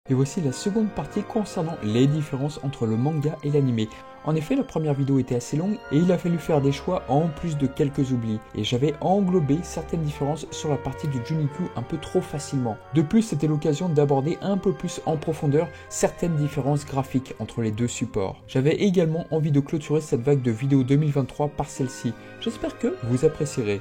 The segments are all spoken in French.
Et voici la seconde partie concernant les différences entre le manga et l'anime. En effet, la première vidéo était assez longue et il a fallu faire des choix en plus de quelques oublis. Et j'avais englobé certaines différences sur la partie de Juniku un peu trop facilement. De plus, c'était l'occasion d'aborder un peu plus en profondeur certaines différences graphiques entre les deux supports. J'avais également envie de clôturer cette vague de vidéos 2023 par celle-ci. J'espère que vous apprécierez.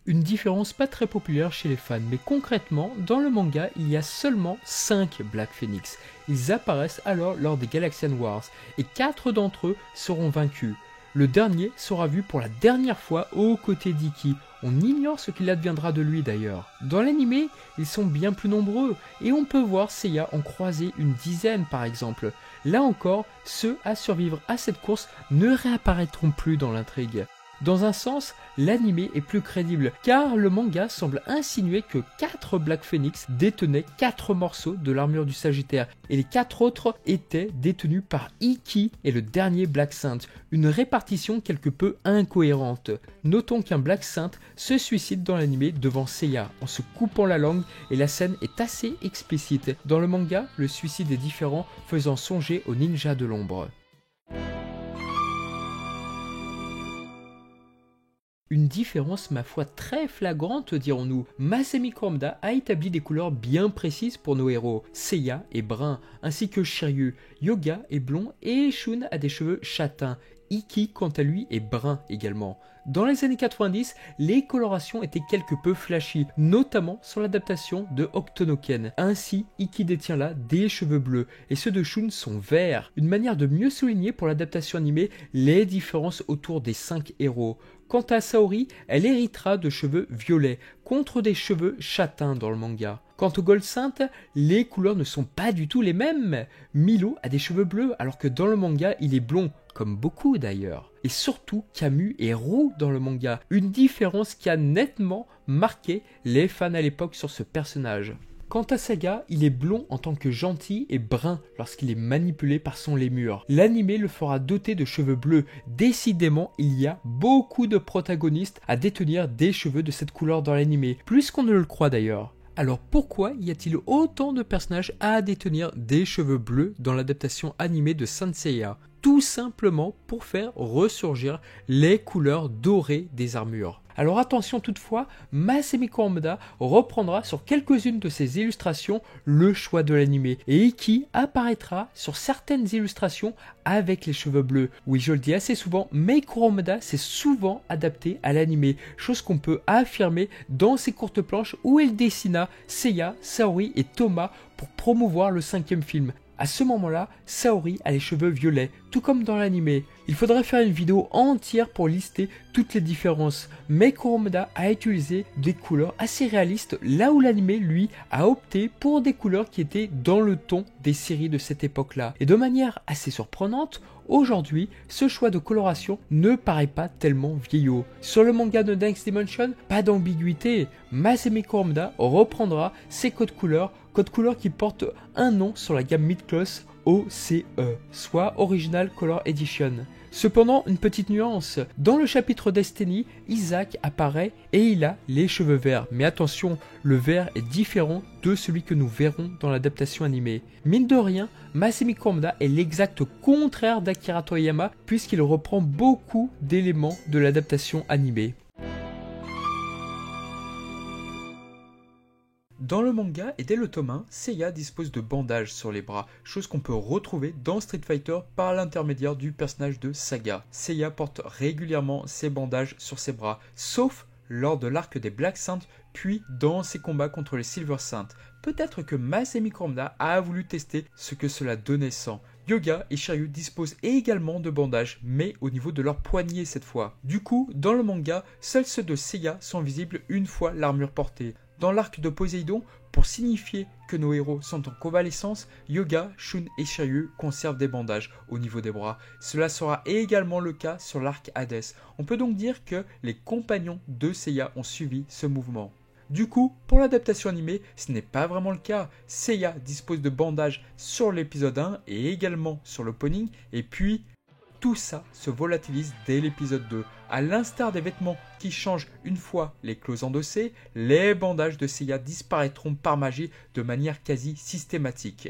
Une différence pas très populaire chez les fans, mais concrètement, dans le manga, il y a seulement 5 Black Phoenix. Ils apparaissent alors lors des Galaxian Wars, et 4 d'entre eux seront vaincus. Le dernier sera vu pour la dernière fois aux côtés d'Ikki. On ignore ce qu'il adviendra de lui d'ailleurs. Dans l'anime, ils sont bien plus nombreux, et on peut voir Seiya en croiser une dizaine par exemple. Là encore, ceux à survivre à cette course ne réapparaîtront plus dans l'intrigue. Dans un sens, l'anime est plus crédible, car le manga semble insinuer que 4 Black Phoenix détenaient 4 morceaux de l'armure du Sagittaire, et les 4 autres étaient détenus par Ikki et le dernier Black Saint, une répartition quelque peu incohérente. Notons qu'un Black Saint se suicide dans l'anime devant Seiya, en se coupant la langue, et la scène est assez explicite. Dans le manga, le suicide est différent, faisant songer au ninja de l'ombre. Une différence ma foi très flagrante dirons-nous. Masami Kurumada a établi des couleurs bien précises pour nos héros. Seiya est brun, ainsi que Shiryu. Yoga est blond et Shun a des cheveux châtains. Ikki quant à lui est brun également. Dans les années 90, les colorations étaient quelque peu flashy, notamment sur l'adaptation de Octonoken. Ainsi, Ikki détient là des cheveux bleus et ceux de Shun sont verts. Une manière de mieux souligner pour l'adaptation animée les différences autour des 5 héros. Quant à Saori, elle héritera de cheveux violets contre des cheveux châtains dans le manga. Quant au Gold Saint, les couleurs ne sont pas du tout les mêmes. Milo a des cheveux bleus alors que dans le manga il est blond, comme beaucoup d'ailleurs. Et surtout, Camus est roux dans le manga, une différence qui a nettement marqué les fans à l'époque sur ce personnage. Quant à Saga, il est blond en tant que gentil et brun lorsqu'il est manipulé par son lémur. L'anime le fera doter de cheveux bleus. Décidément, il y a beaucoup de protagonistes à détenir des cheveux de cette couleur dans l'anime, plus qu'on ne le croit d'ailleurs. Alors pourquoi y a-t-il autant de personnages à détenir des cheveux bleus dans l'adaptation animée de Saint Seiya? Tout simplement pour faire ressurgir les couleurs dorées des armures. Alors attention toutefois, Masami Kurumada reprendra sur quelques-unes de ses illustrations le choix de l'anime et Ikki apparaîtra sur certaines illustrations avec les cheveux bleus. Oui, je le dis assez souvent, mais Kurumada s'est souvent adapté à l'anime, chose qu'on peut affirmer dans ses courtes planches où il dessina Seiya, Saori et Thomas pour promouvoir le 5e film. À ce moment-là, Saori a les cheveux violets, tout comme dans l'anime. Il faudrait faire une vidéo entière pour lister toutes les différences, mais Kurumada a utilisé des couleurs assez réalistes, là où l'anime, lui, a opté pour des couleurs qui étaient dans le ton des séries de cette époque-là. Et de manière assez surprenante, aujourd'hui, ce choix de coloration ne paraît pas tellement vieillot. Sur le manga de Next Dimension, pas d'ambiguïté. Masami Kurumada reprendra ses codes couleurs qui portent un nom sur la gamme Midcloth OCE, soit Original Color Edition. Cependant, une petite nuance, dans le chapitre Destiny, Isaac apparaît et il a les cheveux verts. Mais attention, le vert est différent de celui que nous verrons dans l'adaptation animée. Mine de rien, Masami Kurumada est l'exact contraire d'Akira Toriyama puisqu'il reprend beaucoup d'éléments de l'adaptation animée. Dans le manga et dès le tome 1, Seiya dispose de bandages sur les bras, chose qu'on peut retrouver dans Street Fighter par l'intermédiaire du personnage de Saga. Seiya porte régulièrement ses bandages sur ses bras, sauf lors de l'arc des Black Saints, puis dans ses combats contre les Silver Saints. Peut-être que Masami Kurumada a voulu tester ce que cela donnait sans. Yoga et Shiryu disposent également de bandages, mais au niveau de leurs poignets cette fois. Du coup, dans le manga, seuls ceux de Seiya sont visibles une fois l'armure portée. Dans l'arc de Poséidon, pour signifier que nos héros sont en convalescence, Yoga, Shun et Shiryu conservent des bandages au niveau des bras. Cela sera également le cas sur l'arc Hades. On peut donc dire que les compagnons de Seiya ont suivi ce mouvement. Du coup, pour l'adaptation animée, ce n'est pas vraiment le cas. Seiya dispose de bandages sur l'épisode 1 et également sur l'opening, et puis Tout ça se volatilise dès l'épisode 2. À l'instar des vêtements qui changent une fois les claws endossées, les bandages de Seiya disparaîtront par magie de manière quasi systématique.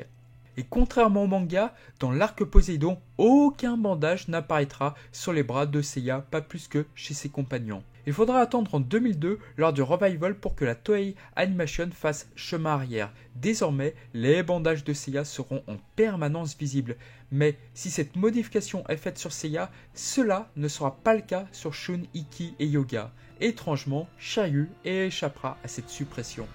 Et contrairement au manga, dans l'arc Poséidon, aucun bandage n'apparaîtra sur les bras de Seiya, pas plus que chez ses compagnons. Il faudra attendre en 2002 lors du revival pour que la Toei Animation fasse chemin arrière. Désormais, les bandages de Seiya seront en permanence visibles. Mais si cette modification est faite sur Seiya, cela ne sera pas le cas sur Shun, Ikki et Yoga. Étrangement, Shiryu échappera à cette suppression.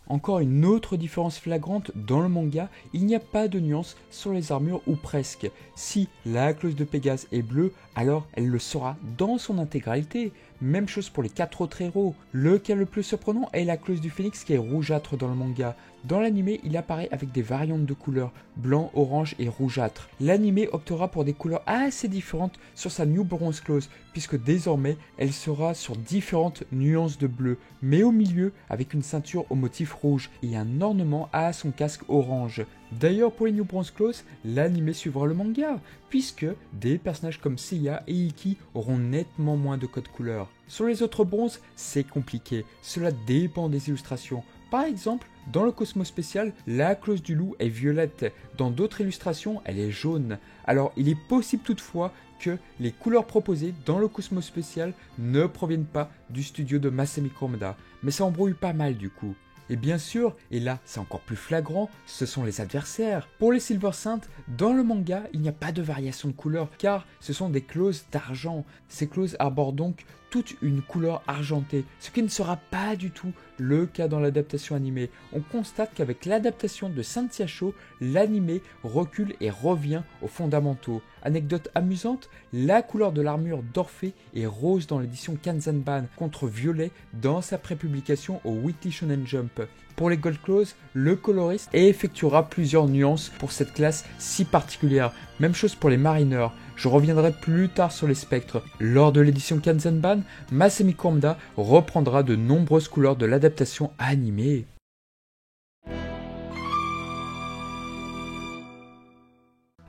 Encore une autre différence flagrante dans le manga, il n'y a pas de nuance sur les armures ou presque. Si la clause de Pégase est bleue, alors elle le sera dans son intégralité. Même chose pour les 4 autres héros. Le cas le plus surprenant est la clause du phénix qui est rougeâtre dans le manga. Dans l'anime, il apparaît avec des variantes de couleurs, blanc, orange et rougeâtre. L'anime optera pour des couleurs assez différentes sur sa New Bronze Clause, puisque désormais, elle sera sur différentes nuances de bleu, mais au milieu avec une ceinture au motif rouge et un ornement à son casque orange. D'ailleurs, pour les New Bronze Clause, l'anime suivra le manga, puisque des personnages comme Seiya et Ikki auront nettement moins de code couleur. Sur les autres bronzes, c'est compliqué, cela dépend des illustrations. Par exemple, dans le Cosmos spécial, la clause du loup est violette, dans d'autres illustrations, elle est jaune. Alors, il est possible toutefois que les couleurs proposées dans le Cosmos spécial ne proviennent pas du studio de Masami Kurumada, mais ça embrouille pas mal du coup. Et bien sûr, et là c'est encore plus flagrant, ce sont les adversaires. Pour les Silver Saints, dans le manga, il n'y a pas de variation de couleur car ce sont des clauses d'argent. Ces clauses arborent donc toute une couleur argentée, ce qui ne sera pas du tout le cas dans l'adaptation animée. On constate qu'avec l'adaptation de Saint Show, l'animé recule et revient aux fondamentaux. Anecdote amusante, la couleur de l'armure d'Orphée est rose dans l'édition Kanzenban contre violet dans sa prépublication au Weekly Shonen Jump. Pour les Gold Claws, le coloriste effectuera plusieurs nuances pour cette classe si particulière. Même chose pour les Mariners. Je reviendrai plus tard sur les spectres. Lors de l'édition Kanzenban, Masami Kurumada reprendra de nombreuses couleurs de l'adaptation animée.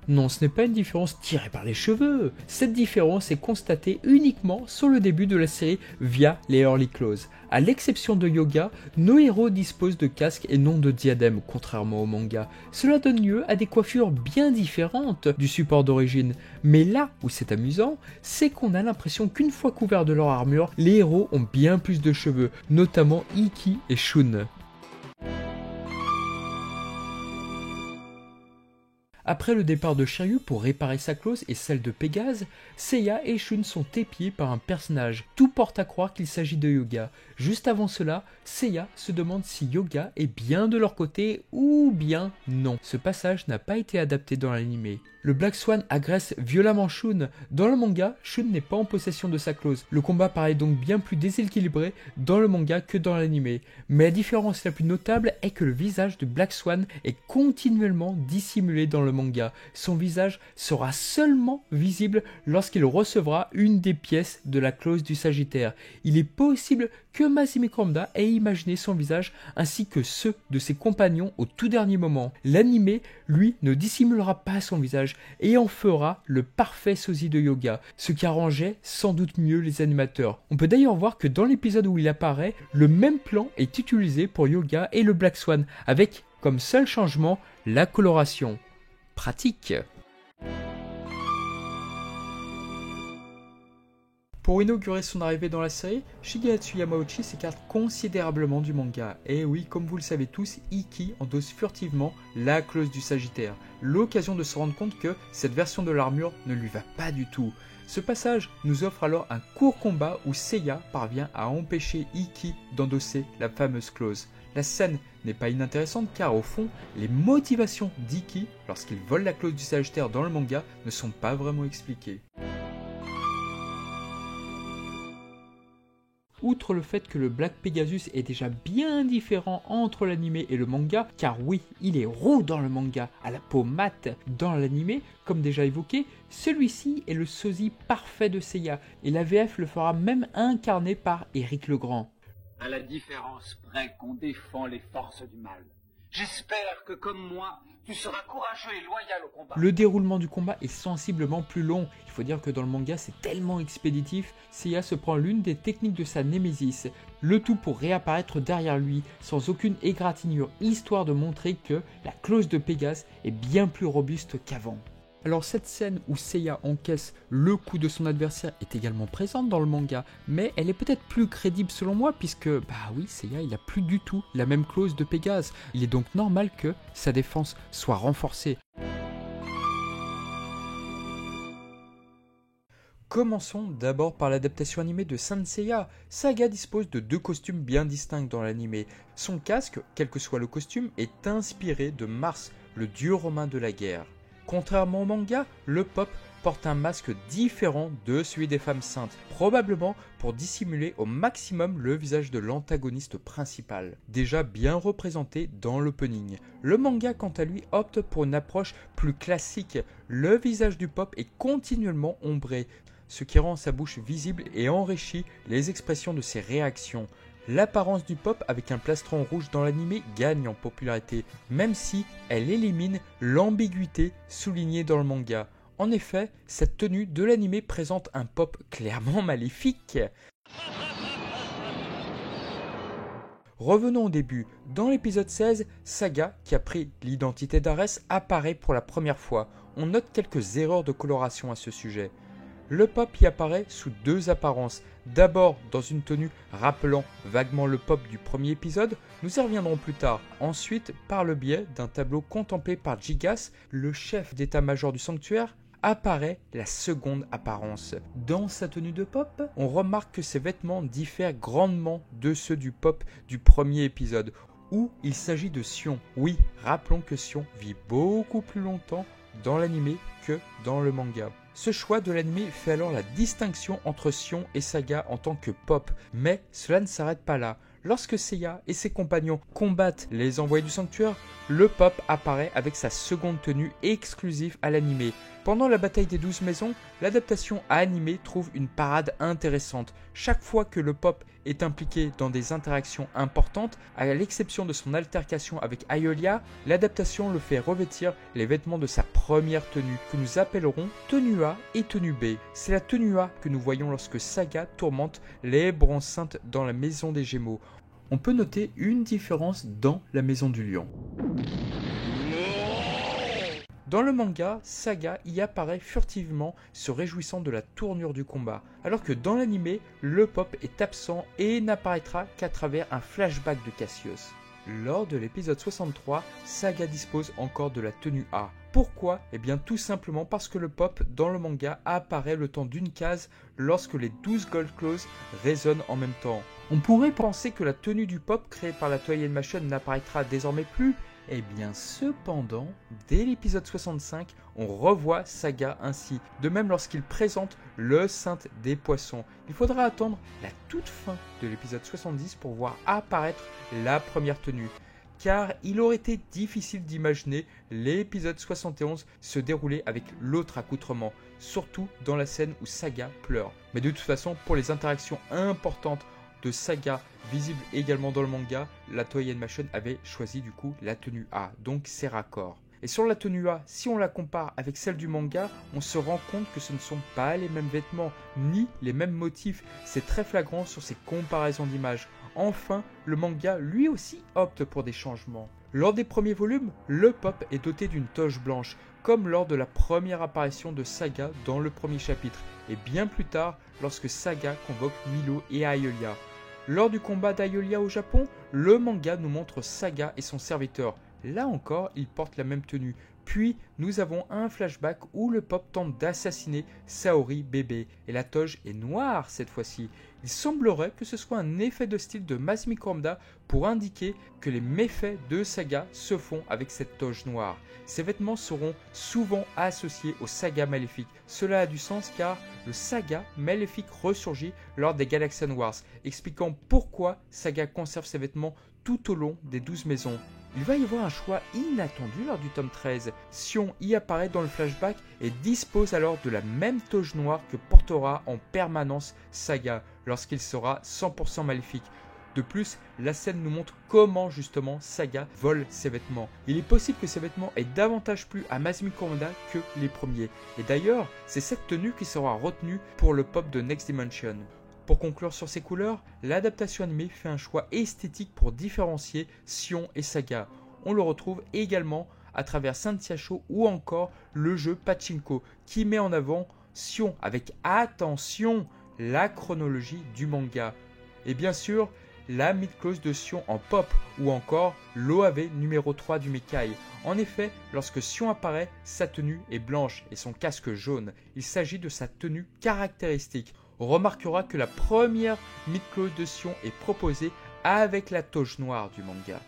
Non, ce n'est pas une différence tirée par les cheveux. Cette différence est constatée uniquement sur le début de la série via les Early Claws. À l'exception de Yoga, nos héros disposent de casques et non de diadèmes, contrairement au manga. Cela donne lieu à des coiffures bien différentes du support d'origine. Mais là où c'est amusant, c'est qu'on a l'impression qu'une fois couverts de leur armure, les héros ont bien plus de cheveux, notamment Ikki et Shun. Après le départ de Shiryu pour réparer sa clause et celle de Pégase, Seiya et Shun sont épiés par un personnage. Tout porte à croire qu'il s'agit de Yoga. Juste avant cela, Seiya se demande si Yoga est bien de leur côté ou bien non. Ce passage n'a pas été adapté dans l'anime. Le Black Swan agresse violemment Shun. Dans le manga, Shun n'est pas en possession de sa clause. Le combat paraît donc bien plus déséquilibré dans le manga que dans l'anime. Mais la différence la plus notable est que le visage de Black Swan est continuellement dissimulé dans le manga. Son visage sera seulement visible lorsqu'il recevra une des pièces de la clause du Sagittaire. Il est possible que Masami Kurumada ait imaginé son visage ainsi que ceux de ses compagnons au tout dernier moment. L'anime, lui, ne dissimulera pas son visage et en fera le parfait sosie de Yoga, ce qui arrangeait sans doute mieux les animateurs. On peut d'ailleurs voir que dans l'épisode où il apparaît, le même plan est utilisé pour Yoga et le Black Swan, avec comme seul changement la coloration. Pratique. Pour inaugurer son arrivée dans la série, Shigehatsu Yamauchi s'écarte considérablement du manga. Et oui, comme vous le savez tous, Ikki endosse furtivement la clause du Sagittaire. L'occasion de se rendre compte que cette version de l'armure ne lui va pas du tout. Ce passage nous offre alors un court combat où Seiya parvient à empêcher Ikki d'endosser la fameuse clause. La scène n'est pas inintéressante car au fond, les motivations d'Ikki lorsqu'il vole la clause du Sagittaire dans le manga ne sont pas vraiment expliquées. Outre le fait que le Black Pegasus est déjà bien différent entre l'anime et le manga, car oui, il est roux dans le manga, à la peau mate dans l'anime, comme déjà évoqué, celui-ci est le sosie parfait de Seiya, et la VF le fera même incarné par Éric Legrand. À la différence près qu'on défend les forces du mal. J'espère que, comme moi, tu seras courageux et loyal au combat. Le déroulement du combat est sensiblement plus long. Il faut dire que dans le manga, c'est tellement expéditif. Seiya se prend l'une des techniques de sa némésis, le tout pour réapparaître derrière lui, sans aucune égratignure, histoire de montrer que la clause de Pégase est bien plus robuste qu'avant. Alors cette scène où Seiya encaisse le coup de son adversaire est également présente dans le manga, mais elle est peut-être plus crédible selon moi puisque, Seiya il a plus du tout la même clause de Pégase. Il est donc normal que sa défense soit renforcée. Commençons d'abord par l'adaptation animée de Saint Seiya. Saga dispose de deux costumes bien distincts dans l'animé. Son casque, quel que soit le costume, est inspiré de Mars, le dieu romain de la guerre. Contrairement au manga, le Pop porte un masque différent de celui des femmes saintes, probablement pour dissimuler au maximum le visage de l'antagoniste principal, déjà bien représenté dans l'opening. Le manga quant à lui opte pour une approche plus classique, le visage du Pop est continuellement ombré, ce qui rend sa bouche visible et enrichit les expressions de ses réactions. L'apparence du Pop avec un plastron rouge dans l'anime gagne en popularité, même si elle élimine l'ambiguïté soulignée dans le manga. En effet, cette tenue de l'anime présente un Pop clairement maléfique. Revenons au début. Dans l'épisode 16, Saga, qui a pris l'identité d'Ares, apparaît pour la première fois. On note quelques erreurs de coloration à ce sujet. Le Pop y apparaît sous deux apparences. D'abord dans une tenue rappelant vaguement le Pop du premier épisode, nous y reviendrons plus tard. Ensuite, par le biais d'un tableau contemplé par Gigas, le chef d'état-major du sanctuaire, apparaît la seconde apparence. Dans sa tenue de Pop, on remarque que ses vêtements diffèrent grandement de ceux du Pop du premier épisode, où il s'agit de Sion. Oui, rappelons que Sion vit beaucoup plus longtemps dans l'anime que dans le manga. Ce choix de l'anime fait alors la distinction entre Sion et Saga en tant que Pop, mais cela ne s'arrête pas là. Lorsque Seiya et ses compagnons combattent les envoyés du sanctuaire, le Pop apparaît avec sa seconde tenue exclusive à l'anime. Pendant la bataille des 12 maisons, l'adaptation à anime trouve une parade intéressante. Chaque fois que le Pop est impliqué dans des interactions importantes, à l'exception de son altercation avec Aeolia, l'adaptation le fait revêtir les vêtements de sa première tenue, que nous appellerons tenue A et tenue B. C'est la tenue A que nous voyons lorsque Saga tourmente les bronzes saintes dans la maison des Gémeaux. On peut noter une différence dans la maison du lion. Dans le manga, Saga y apparaît furtivement se réjouissant de la tournure du combat, alors que dans l'anime, le Pop est absent et n'apparaîtra qu'à travers un flashback de Cassius. Lors de l'épisode 63, Saga dispose encore de la tenue A. Pourquoi ? Eh bien tout simplement parce que le Pop dans le manga apparaît le temps d'une case lorsque les 12 Gold Claws résonnent en même temps. On pourrait penser que la tenue du Pop créée par la Toei Animation n'apparaîtra désormais plus. Eh bien cependant, dès l'épisode 65, on revoit Saga ainsi. De même lorsqu'il présente le Sainte des Poissons. Il faudra attendre la toute fin de l'épisode 70 pour voir apparaître la première tenue. Car il aurait été difficile d'imaginer l'épisode 71 se dérouler avec l'autre accoutrement, surtout dans la scène où Saga pleure. Mais de toute façon, pour les interactions importantes de Saga, visible également dans le manga, la Toei Animation avait choisi du coup la tenue A, donc c'est raccord. Et sur la tenue A, si on la compare avec celle du manga, on se rend compte que ce ne sont pas les mêmes vêtements, ni les mêmes motifs, c'est très flagrant sur ces comparaisons d'images. Enfin, le manga lui aussi opte pour des changements. Lors des premiers volumes, le Pop est doté d'une toge blanche, comme lors de la première apparition de Saga dans le premier chapitre, et bien plus tard lorsque Saga convoque Milo et Aeolia. Lors du combat d'Aeolia au Japon, le manga nous montre Saga et son serviteur. Là encore, ils portent la même tenue. Puis, nous avons un flashback où le Pop tente d'assassiner Saori bébé. Et la toge est noire cette fois-ci. Il semblerait que ce soit un effet de style de Masami Kurumada pour indiquer que les méfaits de Saga se font avec cette toge noire. Ces vêtements seront souvent associés au Saga maléfique. Cela a du sens car le Saga maléfique ressurgit lors des Galaxian Wars, expliquant pourquoi Saga conserve ses vêtements tout au long des 12 maisons. Il va y avoir un choix inattendu lors du tome 13. Sion y apparaît dans le flashback et dispose alors de la même toge noire que portera en permanence Saga lorsqu'il sera 100% maléfique. De plus, la scène nous montre comment justement Saga vole ses vêtements. Il est possible que ces vêtements aient davantage plu à Masami Kurumada que les premiers. Et d'ailleurs, c'est cette tenue qui sera retenue pour le pop de Next Dimension. Pour conclure sur ces couleurs, l'adaptation animée fait un choix esthétique pour différencier Sion et Saga. On le retrouve également à travers Saint Show ou encore le jeu Pachinko qui met en avant Sion avec, attention, la chronologie du manga. Et bien sûr, la mid-close de Sion en pop ou encore l'OAV numéro 3 du Mekai. En effet, lorsque Sion apparaît, sa tenue est blanche et son casque jaune. Il s'agit de sa tenue caractéristique. On remarquera que la première mid-close de Sion est proposée avec la toge noire du manga.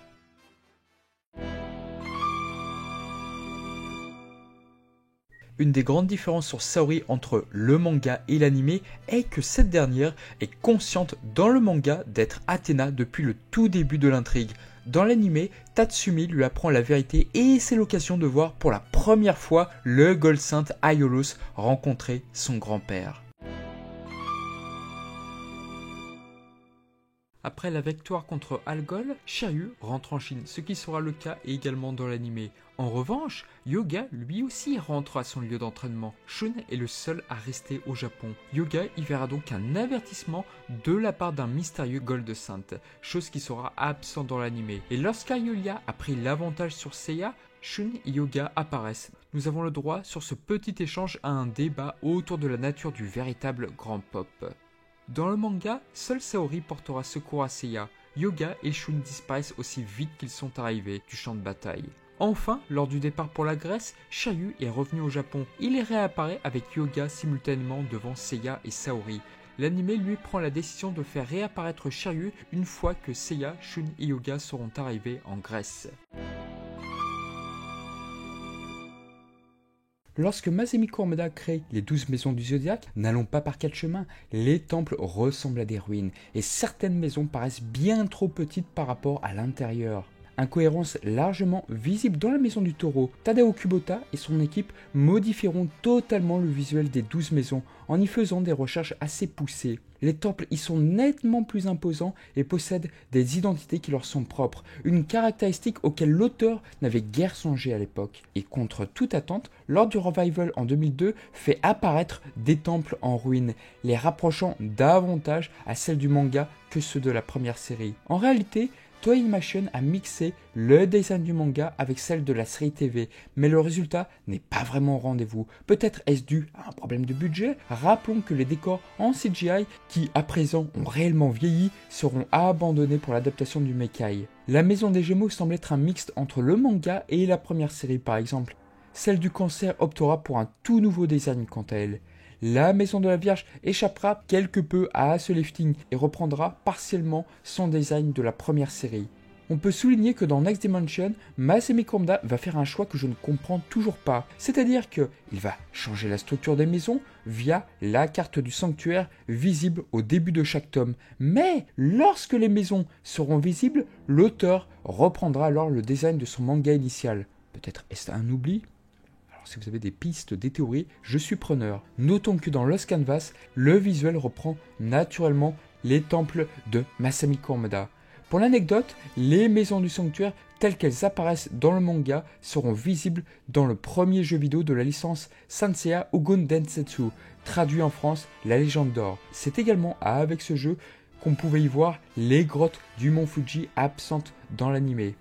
Une des grandes différences sur Saori entre le manga et l'anime est que cette dernière est consciente dans le manga d'être Athéna depuis le tout début de l'intrigue. Dans l'anime, Tatsumi lui apprend la vérité et c'est l'occasion de voir pour la première fois le Gold Saint Aiolus rencontrer son grand-père. Après la victoire contre Algol, Shiryu rentre en Chine, ce qui sera le cas également dans l'anime. En revanche, Yoga lui aussi rentre à son lieu d'entraînement. Shun est le seul à rester au Japon. Yoga y verra donc un avertissement de la part d'un mystérieux Gold Saint, chose qui sera absent dans l'anime. Et lorsqu'Ayolia a pris l'avantage sur Seiya, Shun et Yoga apparaissent. Nous avons le droit sur ce petit échange à un débat autour de la nature du véritable grand pop. Dans le manga, seul Saori portera secours à Seiya. Yoga et Shun disparaissent aussi vite qu'ils sont arrivés du champ de bataille. Enfin, lors du départ pour la Grèce, Shiryu est revenu au Japon. Il réapparaît avec Yoga simultanément devant Seiya et Saori. L'anime lui prend la décision de faire réapparaître Shiryu une fois que Seiya, Shun et Yoga seront arrivés en Grèce. Lorsque Masami Kurumada crée les 12 maisons du Zodiaque, n'allons pas par quatre chemins, les temples ressemblent à des ruines et certaines maisons paraissent bien trop petites par rapport à l'intérieur. Incohérence largement visible dans la maison du taureau. Tadao Kubota et son équipe modifieront totalement le visuel des 12 maisons en y faisant des recherches assez poussées. Les temples y sont nettement plus imposants et possèdent des identités qui leur sont propres, une caractéristique auquel l'auteur n'avait guère songé à l'époque. Et contre toute attente, lors du revival en 2002, fait apparaître des temples en ruine, les rapprochant davantage à celles du manga que ceux de la première série. En réalité, Toei Animation a mixé le design du manga avec celle de la série TV, mais le résultat n'est pas vraiment au rendez-vous. Peut-être est-ce dû à un problème de budget? Rappelons que les décors en CGI, qui à présent ont réellement vieilli, seront abandonnés pour l'adaptation du Mekai. La Maison des Gémeaux semble être un mixte entre le manga et la première série par exemple. Celle du Cancer optera pour un tout nouveau design quant à elle. La Maison de la Vierge échappera quelque peu à ce lifting et reprendra partiellement son design de la première série. On peut souligner que dans Next Dimension, Masami Kurumada va faire un choix que je ne comprends toujours pas. C'est-à-dire qu'il va changer la structure des maisons via la carte du sanctuaire visible au début de chaque tome. Mais lorsque les maisons seront visibles, l'auteur reprendra alors le design de son manga initial. Peut-être est-ce un oubli ? Si vous avez des pistes, des théories, je suis preneur. Notons que dans Lost Canvas, le visuel reprend naturellement les temples de Masami Kurumada. Pour l'anecdote, les maisons du sanctuaire telles qu'elles apparaissent dans le manga seront visibles dans le premier jeu vidéo de la licence Sanseiya Ugon Densetsu, traduit en France La Légende d'Or. C'est également avec ce jeu qu'on pouvait y voir les grottes du mont Fuji absentes dans l'anime.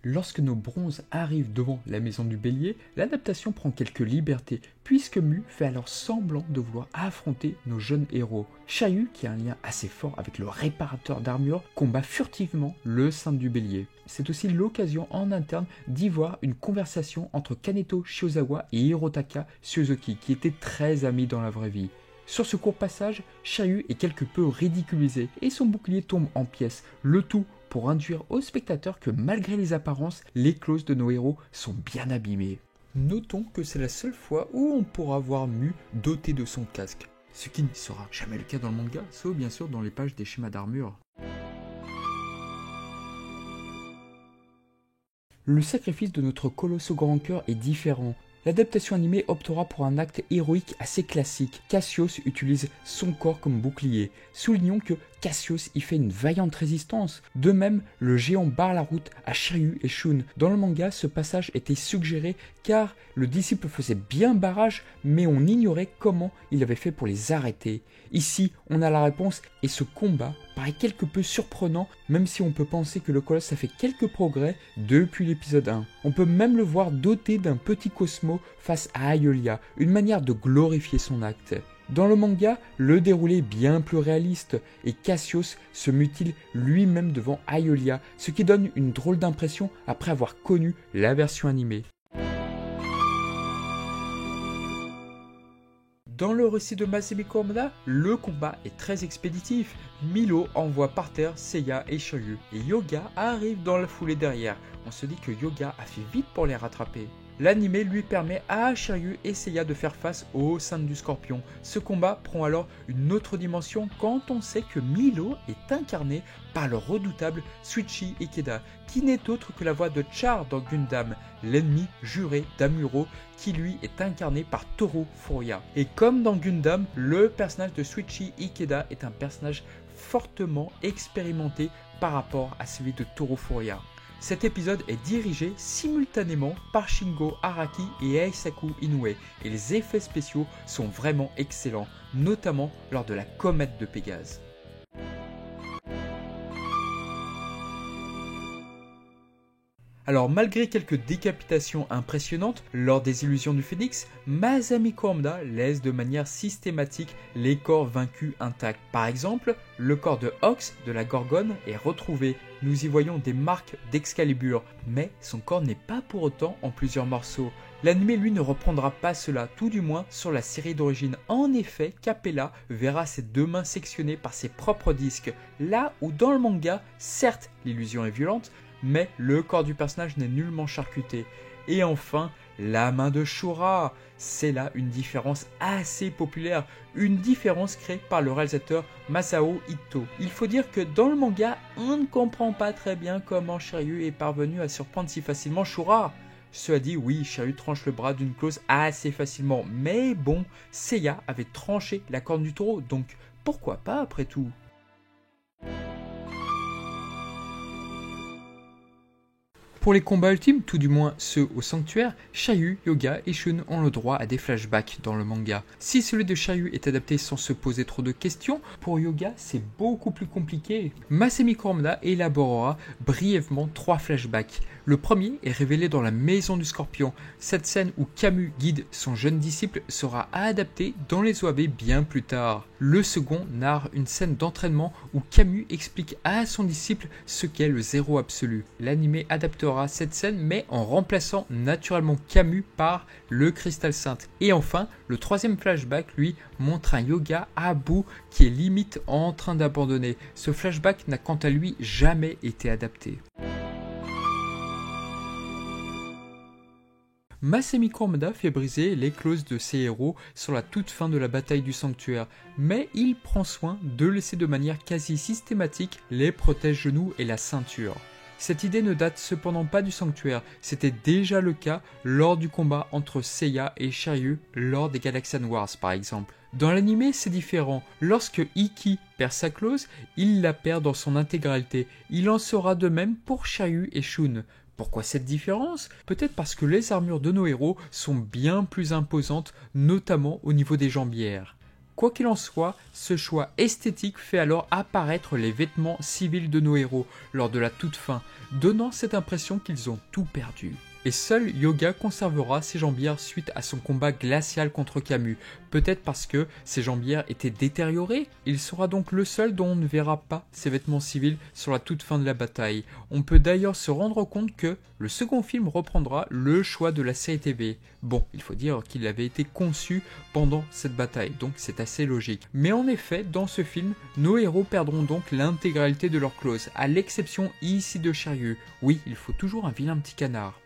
Lorsque nos bronzes arrivent devant la maison du bélier, l'adaptation prend quelques libertés, puisque Mu fait alors semblant de vouloir affronter nos jeunes héros. Shiryu, qui a un lien assez fort avec le réparateur d'armure, combat furtivement le saint du bélier. C'est aussi l'occasion en interne d'y voir une conversation entre Kaneto Shiozawa et Hirotaka Suzuki, qui étaient très amis dans la vraie vie. Sur ce court passage, Shiryu est quelque peu ridiculisé et son bouclier tombe en pièces, le tout pour induire au spectateur que malgré les apparences, les clauses de nos héros sont bien abîmées. Notons que c'est la seule fois où on pourra voir Mu doté de son casque, ce qui ne sera jamais le cas dans le manga, sauf bien sûr dans les pages des schémas d'armure. Le sacrifice de notre colosse au grand cœur est différent. l'adaptation animée optera pour un acte héroïque assez classique. Cassius utilise son corps comme bouclier. Soulignons que Cassius y fait une vaillante résistance. De même, le géant barre la route à Shiryu et Shun. Dans le manga, ce passage était suggéré car le disciple faisait bien barrage, mais on ignorait comment il avait fait pour les arrêter. Ici, on a la réponse et ce combat paraît quelque peu surprenant, même si on peut penser que le colosse a fait quelques progrès depuis l'épisode 1. On peut même le voir doté d'un petit Cosmo face à Aeolia, une manière de glorifier son acte. Dans le manga, le déroulé est bien plus réaliste et Cassius se mutile lui-même devant Aeolia, ce qui donne une drôle d'impression après avoir connu la version animée. Dans le récit de Masami Kurumada, le combat est très expéditif. Milo envoie par terre Seiya et Shiryu, et Yoga arrive dans la foulée derrière. On se dit que Yoga a fait vite pour les rattraper. L'anime lui permet à Shiryu et Seiya de faire face au sein du Scorpion. Ce combat prend alors une autre dimension quand on sait que Milo est incarné par le redoutable Shuichi Ikeda, qui n'est autre que la voix de Char dans Gundam, l'ennemi juré d'Amuro, qui lui est incarné par Toru Furuya. Et comme dans Gundam, le personnage de Shuichi Ikeda est un personnage fortement expérimenté par rapport à celui de Toru Furuya. Cet épisode est dirigé simultanément par Shingo Araki et Eisaku Inoue, et les effets spéciaux sont vraiment excellents, notamment lors de la comète de Pégase. Alors malgré quelques décapitations impressionnantes lors des illusions du Phénix, Masami Kurumada laisse de manière systématique les corps vaincus intacts. Par exemple, le corps de Ox de la Gorgone est retrouvé. Nous y voyons des marques d'Excalibur, mais son corps n'est pas pour autant en plusieurs morceaux. L'anime lui ne reprendra pas cela, tout du moins sur la série d'origine. En effet, Capella verra ses deux mains sectionnées par ses propres disques, là où dans le manga, certes l'illusion est violente, mais le corps du personnage n'est nullement charcuté. Et enfin, la main de Shura. C'est là une différence assez populaire, une différence créée par le réalisateur Masao Ito. Il faut dire que dans le manga, on ne comprend pas très bien comment Shiryu est parvenu à surprendre si facilement Shura. Cela dit, oui, Shiryu tranche le bras d'une clause assez facilement, mais bon, Seiya avait tranché la corne du taureau, donc pourquoi pas après tout ? Pour les combats ultimes, tout du moins ceux au sanctuaire, Shiryu, Yoga et Shun ont le droit à des flashbacks dans le manga. Si celui de Shiryu est adapté sans se poser trop de questions, pour Yoga c'est beaucoup plus compliqué. Masami Kurumada élaborera brièvement 3 flashbacks. Le premier est révélé dans la maison du Scorpion. Cette scène où Camus guide son jeune disciple sera adaptée dans les OAV bien plus tard. Le second narre une scène d'entraînement où Camus explique à son disciple ce qu'est le zéro absolu. L'anime adaptera cette scène mais en remplaçant naturellement Camus par le Cristal Sainte. Et enfin, le troisième flashback lui montre un Yoga à bout qui est limite en train d'abandonner. Ce flashback n'a quant à lui jamais été adapté. Masami Kurumada fait briser les clauses de ses héros sur la toute fin de la bataille du sanctuaire, mais il prend soin de laisser de manière quasi systématique les protège-genoux et la ceinture. Cette idée ne date cependant pas du sanctuaire, c'était déjà le cas lors du combat entre Seiya et Shiryu lors des Galaxian Wars par exemple. Dans l'anime, c'est différent. Lorsque Ikki perd sa clause, il la perd dans son intégralité. Il en sera de même pour Shiryu et Shun. Pourquoi cette différence ? Peut-être parce que les armures de nos héros sont bien plus imposantes, notamment au niveau des jambières. Quoi qu'il en soit, ce choix esthétique fait alors apparaître les vêtements civils de nos héros lors de la toute fin, donnant cette impression qu'ils ont tout perdu. Et seul Yoga conservera ses jambières suite à son combat glacial contre Camus. Peut-être parce que ses jambières étaient détériorées. Il sera donc le seul dont on ne verra pas ses vêtements civils sur la toute fin de la bataille. On peut d'ailleurs se rendre compte que le second film reprendra le choix de la série TV. Bon, il faut dire qu'il avait été conçu pendant cette bataille, donc c'est assez logique. Mais en effet, dans ce film, nos héros perdront donc l'intégralité de leur clause, à l'exception ici de Shiryu. Oui, il faut toujours un vilain petit canard.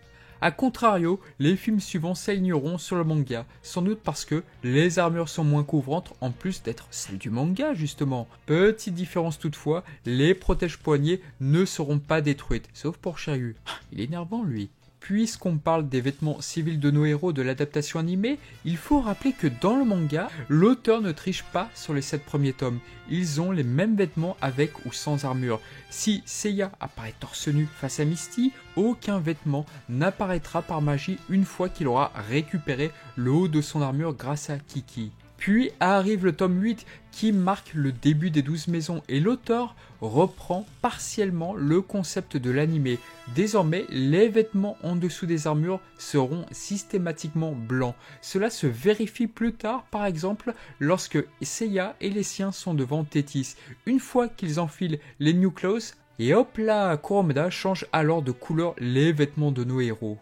A contrario, les films suivants s'aligneront sur le manga, sans doute parce que les armures sont moins couvrantes en plus d'être celles du manga justement. Petite différence toutefois, les protège-poignets ne seront pas détruites, sauf pour Shiryu. Il est énervant lui. puisqu'on parle des vêtements civils de nos héros de l'adaptation animée, il faut rappeler que dans le manga, l'auteur ne triche pas sur les 7 premiers tomes. Ils ont les mêmes vêtements avec ou sans armure. Si Seiya apparaît torse nu face à Misty, aucun vêtement n'apparaîtra par magie une fois qu'il aura récupéré le haut de son armure grâce à Kiki. Puis arrive le tome 8 qui marque le début des 12 maisons et l'auteur reprend partiellement le concept de l'animé. Désormais, les vêtements en dessous des armures seront systématiquement blancs. Cela se vérifie plus tard, par exemple, lorsque Seiya et les siens sont devant Thétis. Une fois qu'ils enfilent les New Clothes, et hop là, Kurumada change alors de couleur les vêtements de nos héros.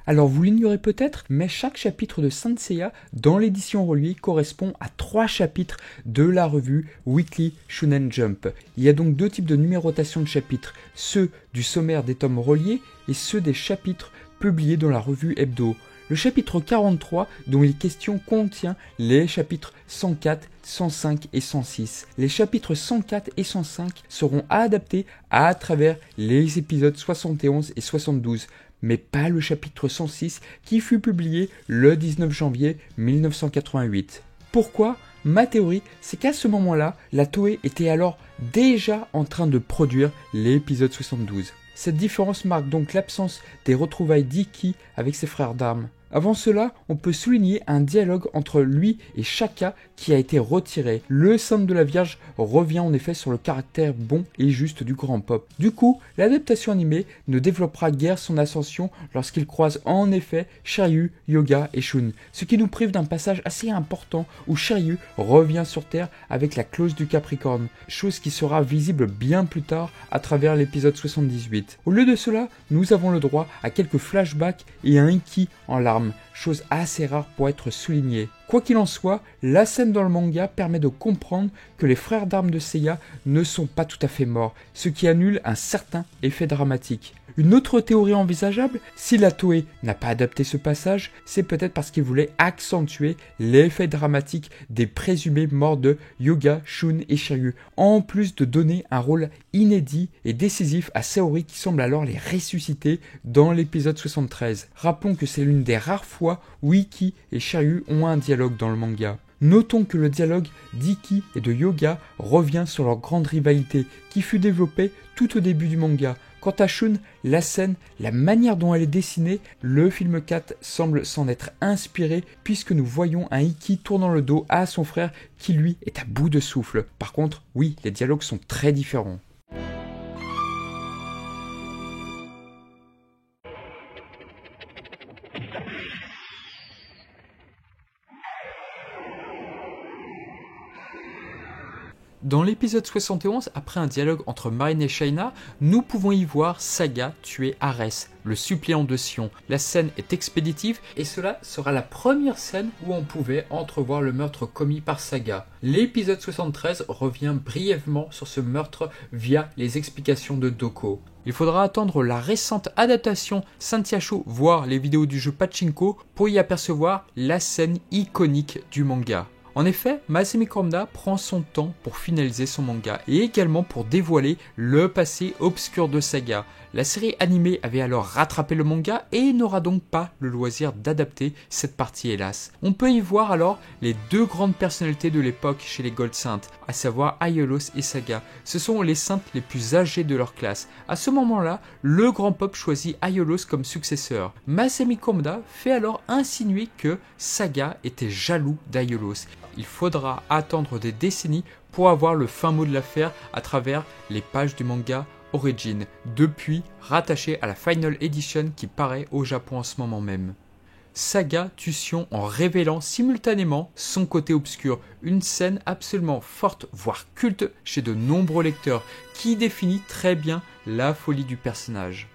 Alors vous l'ignorez peut-être, mais chaque chapitre de Saint Seiya dans l'édition reliée correspond à 3 chapitres de la revue Weekly Shonen Jump. Il y a donc 2 types de numérotation de chapitres, ceux du sommaire des tomes reliés et ceux des chapitres publiés dans la revue hebdo. Le chapitre 43 dont il est question contient les chapitres 104, 105 et 106. Les chapitres 104 et 105 seront adaptés à travers les épisodes 71 et 72. Mais pas le chapitre 106 qui fut publié le 19 janvier 1988. Pourquoi ? Ma théorie, c'est qu'à ce moment-là, la Toei était alors déjà en train de produire l'épisode 72. Cette différence marque donc l'absence des retrouvailles d'Ikki avec ses frères d'armes. Avant cela, on peut souligner un dialogue entre lui et Shaka qui a été retiré. Le symbole de la Vierge revient en effet sur le caractère bon et juste du grand pop. Du coup, l'adaptation animée ne développera guère son ascension lorsqu'il croise en effet Shiryu, Yoga et Shun, ce qui nous prive d'un passage assez important où Shiryu revient sur Terre avec la clause du Capricorne, chose qui sera visible bien plus tard à travers l'épisode 78. Au lieu de cela, nous avons le droit à quelques flashbacks et un Ikki en larmes, chose assez rare pour être soulignée. Quoi qu'il en soit, la scène dans le manga permet de comprendre que les frères d'armes de Seiya ne sont pas tout à fait morts, ce qui annule un certain effet dramatique. Une autre théorie envisageable, si la Toei n'a pas adapté ce passage, c'est peut-être parce qu'il voulait accentuer l'effet dramatique des présumés morts de Yoga, Shun et Shiryu, en plus de donner un rôle inédit et décisif à Saori qui semble alors les ressusciter dans l'épisode 73. Rappelons que c'est l'une des rares fois où Ikki et Shiryu ont un dialogue dans le manga. Notons que le dialogue d'Ikki et de Yoga revient sur leur grande rivalité qui fut développée tout au début du manga. Quant à Shun, la scène, la manière dont elle est dessinée, le film 4 semble s'en être inspiré puisque nous voyons un Ikki tournant le dos à son frère qui lui est à bout de souffle. Par contre, oui, les dialogues sont très différents. Dans l'épisode 71, après un dialogue entre Marine et Shaina, nous pouvons y voir Saga tuer Arès, le suppléant de Sion. La scène est expéditive et cela sera la première scène où on pouvait entrevoir le meurtre commis par Saga. L'épisode 73 revient brièvement sur ce meurtre via les explications de Doko. Il faudra attendre la récente adaptation Santiago, voire les vidéos du jeu Pachinko, pour y apercevoir la scène iconique du manga. En effet, Masami Kurumada prend son temps pour finaliser son manga et également pour dévoiler le passé obscur de Saga. La série animée avait alors rattrapé le manga et n'aura donc pas le loisir d'adapter cette partie hélas. On peut y voir alors les 2 grandes personnalités de l'époque chez les Gold Saints, à savoir Aiolos et Saga. Ce sont les saintes les plus âgées de leur classe. À ce moment-là, le grand pop choisit Aiolos comme successeur. Masami Kurumada fait alors insinuer que Saga était jaloux d'Aiolos. Il faudra attendre des décennies pour avoir le fin mot de l'affaire à travers les pages du manga Origin, depuis rattaché à la Final Edition qui paraît au Japon en ce moment même. Saga tue Sion en révélant simultanément son côté obscur, une scène absolument forte, voire culte chez de nombreux lecteurs, qui définit très bien la folie du personnage.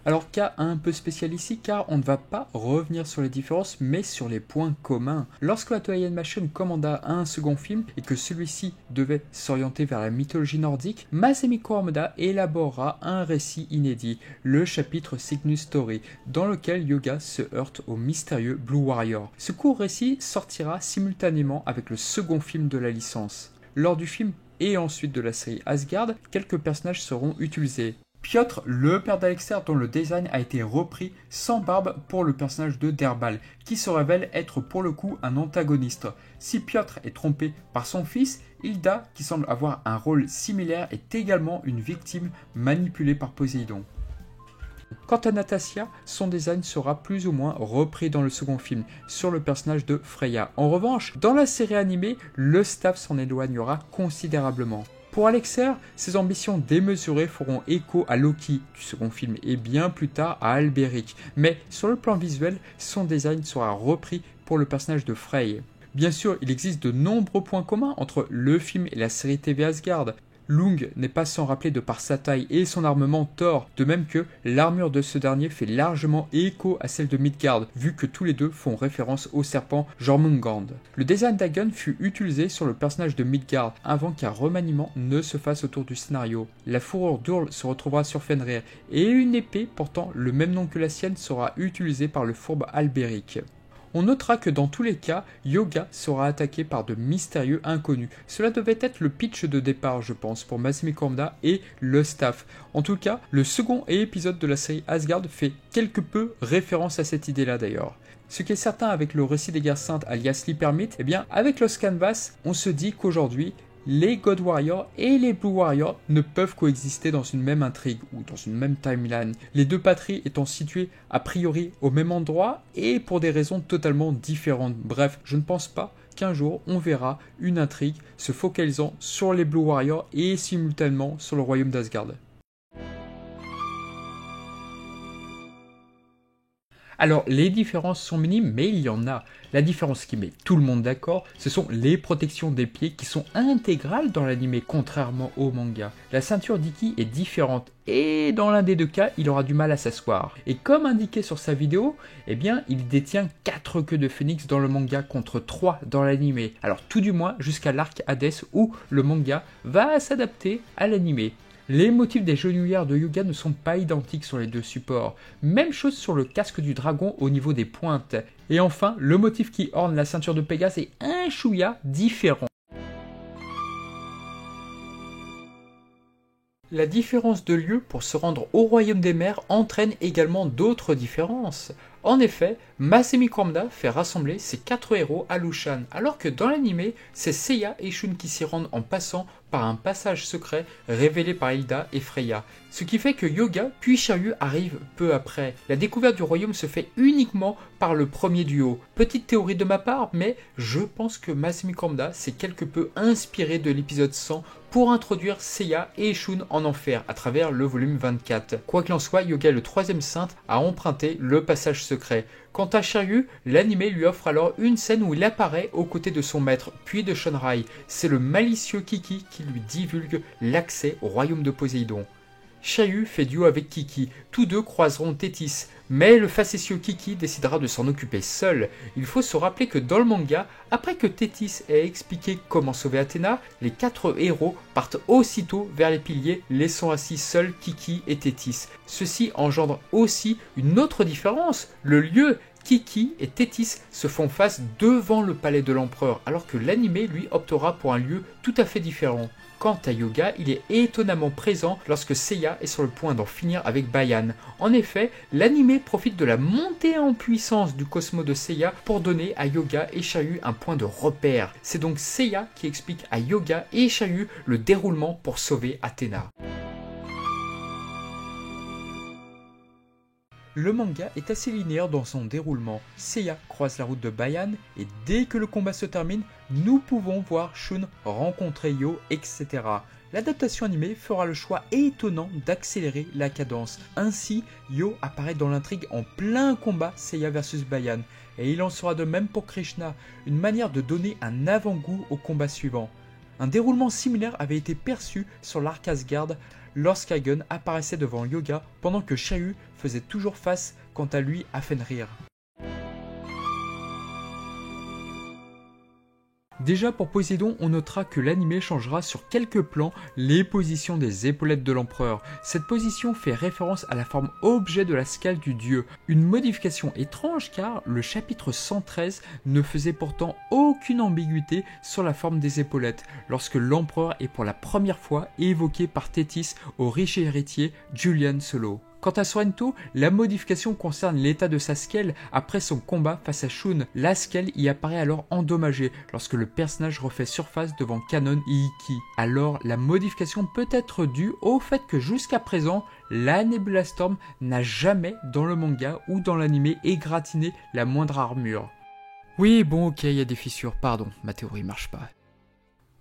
Alors cas un peu spécial ici car on ne va pas revenir sur les différences mais sur les points communs. Lorsque la Toei Animation commanda un second film et que celui-ci devait s'orienter vers la mythologie nordique, Masami Kurumada élaborera un récit inédit, le chapitre Cygnus Story, dans lequel Yoga se heurte au mystérieux Blue Warrior. Ce court récit sortira simultanément avec le second film de la licence. lors du film et ensuite de la série Asgard, quelques personnages seront utilisés. Piotr, le père d'Alexer, dont le design a été repris sans barbe pour le personnage de Derbal, qui se révèle être pour le coup un antagoniste. Si Piotr est trompé par son fils, Hilda, qui semble avoir un rôle similaire, est également une victime manipulée par Poséidon. Quant à Natasha, son design sera plus ou moins repris dans le second film, sur le personnage de Freya. En revanche, dans la série animée, le staff s'en éloignera considérablement. Pour Alexer, ses ambitions démesurées feront écho à Loki du second film et bien plus tard à Alberic, mais sur le plan visuel, son design sera repris pour le personnage de Frey. Bien sûr, il existe de nombreux points communs entre le film et la série TV Asgard. Lung n'est pas sans rappeler de par sa taille et son armement Thor, de même que l'armure de ce dernier fait largement écho à celle de Midgard, vu que tous les deux font référence au serpent Jormungand. Le design d'Aegon fut utilisé sur le personnage de Midgard avant qu'un remaniement ne se fasse autour du scénario. La fourrure d'Url se retrouvera sur Fenrir, et une épée portant le même nom que la sienne sera utilisée par le fourbe Alberic. On notera que dans tous les cas, Yoga sera attaqué par de mystérieux inconnus. Cela devait être le pitch de départ, je pense, pour Masami Kurumada et le staff. En tout cas, le second épisode de la série Asgard fait quelque peu référence à cette idée-là d'ailleurs. Ce qui est certain avec le récit des guerres saintes alias l'Hypermythe, eh bien avec Lost Canvas, on se dit qu'aujourd'hui, les God Warriors et les Blue Warriors ne peuvent coexister dans une même intrigue ou dans une même timeline, les deux patries étant situées a priori au même endroit et pour des raisons totalement différentes. Bref, je ne pense pas qu'un jour on verra une intrigue se focalisant sur les Blue Warriors et simultanément sur le royaume d'Asgard. Alors, les différences sont minimes, mais il y en a. La différence qui met tout le monde d'accord, ce sont les protections des pieds qui sont intégrales dans l'anime, contrairement au manga. La ceinture d'Ikki est différente, et dans l'un des deux cas, il aura du mal à s'asseoir. Et comme indiqué sur sa vidéo, eh bien, il détient 4 queues de phénix dans le manga contre 3 dans l'anime. Alors, tout du moins, jusqu'à l'arc Hades où le manga va s'adapter à l'anime. Les motifs des genouillères de Yoga ne sont pas identiques sur les deux supports. Même chose sur le casque du dragon au niveau des pointes. Et enfin, le motif qui orne la ceinture de Pégase est un chouïa différent. La différence de lieu pour se rendre au royaume des mers entraîne également d'autres différences. En effet, Masami Kurumada fait rassembler ses 4 héros à Lushan, alors que dans l'anime, c'est Seiya et Shun qui s'y rendent en passant par un passage secret révélé par Hilda et Freya. Ce qui fait que Yoga puis Shiryu arrivent peu après. La découverte du royaume se fait uniquement par le premier duo. Petite théorie de ma part, mais je pense que Masami Kurumada s'est quelque peu inspiré de l'épisode 100 pour introduire Seiya et Shun en enfer à travers le volume 24. Quoi qu'il en soit, Yoga, le troisième saint, a emprunté le passage secret. Quant à Shiryu, l'anime lui offre alors une scène où il apparaît aux côtés de son maître, puis de Shunrai. C'est le malicieux Kiki qui lui divulgue l'accès au royaume de Poséidon. Shiryu fait duo avec Kiki, tous deux croiseront Thétis, mais le facétieux Kiki décidera de s'en occuper seul. Il faut se rappeler que dans le manga, après que Thétis ait expliqué comment sauver Athéna, les 4 héros partent aussitôt vers les piliers, laissant ainsi seuls Kiki et Thétis. Ceci engendre aussi une autre différence, le lieu. Kiki et Thétis se font face devant le palais de l'empereur, alors que l'anime lui optera pour un lieu tout à fait différent. Quant à Yoga, il est étonnamment présent lorsque Seiya est sur le point d'en finir avec Bayan. En effet, l'anime profite de la montée en puissance du cosmo de Seiya pour donner à Yoga et Shiryu un point de repère. C'est donc Seiya qui explique à Yoga et Shiryu le déroulement pour sauver Athéna. Le manga est assez linéaire dans son déroulement. Seiya croise la route de Bayan et dès que le combat se termine, nous pouvons voir Shun rencontrer Yo, etc. L'adaptation animée fera le choix étonnant d'accélérer la cadence. Ainsi, Yo apparaît dans l'intrigue en plein combat Seiya vs Bayan. Et il en sera de même pour Krishna, une manière de donner un avant-goût au combat suivant. Un déroulement similaire avait été perçu sur l'arc Asgard lorsqu'Aegon apparaissait devant Yoga pendant que Shiryu faisait toujours face quant à lui à Fenrir. Déjà pour Poséidon, on notera que l'anime changera sur quelques plans les positions des épaulettes de l'empereur. Cette position fait référence à la forme objet de la scale du dieu. Une modification étrange car le chapitre 113 ne faisait pourtant aucune ambiguïté sur la forme des épaulettes lorsque l'empereur est pour la première fois évoqué par Thétis au riche héritier Julian Solo. Quant à Sorrento, la modification concerne l'état de sa scale après son combat face à Shun. La scale y apparaît alors endommagée lorsque le personnage refait surface devant Kanon et Ikki. Alors la modification peut être due au fait que jusqu'à présent, la Nebula Storm n'a jamais dans le manga ou dans l'anime égratigné la moindre armure. Oui bon ok, il y a des fissures, pardon, ma théorie marche pas.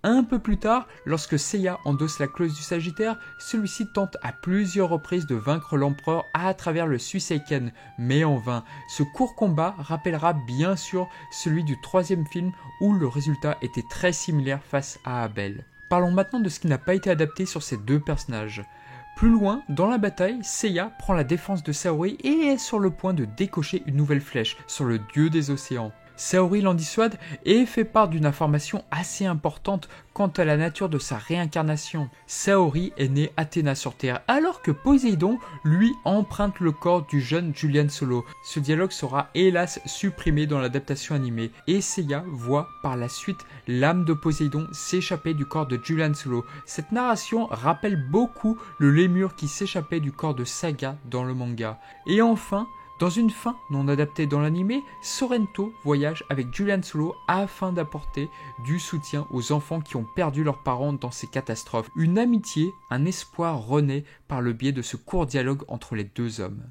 Un peu plus tard, lorsque Seiya endosse la clause du Sagittaire, celui-ci tente à plusieurs reprises de vaincre l'empereur à travers le Suiseiken, mais en vain. Ce court combat rappellera bien sûr celui du troisième film où le résultat était très similaire face à Abel. Parlons maintenant de ce qui n'a pas été adapté sur ces deux personnages. Plus loin, dans la bataille, Seiya prend la défense de Saori et est sur le point de décocher une nouvelle flèche sur le dieu des océans. Saori l'en dissuade et fait part d'une information assez importante quant à la nature de sa réincarnation. Saori est née Athéna sur Terre, alors que Poséidon, lui, emprunte le corps du jeune Julian Solo. Ce dialogue sera hélas supprimé dans l'adaptation animée, et Seiya voit par la suite l'âme de Poséidon s'échapper du corps de Julian Solo. Cette narration rappelle beaucoup le lémur qui s'échappait du corps de Saga dans le manga. Et enfin, dans une fin non adaptée dans l'anime, Sorrento voyage avec Julian Solo afin d'apporter du soutien aux enfants qui ont perdu leurs parents dans ces catastrophes. Une amitié, un espoir renaît par le biais de ce court dialogue entre les deux hommes.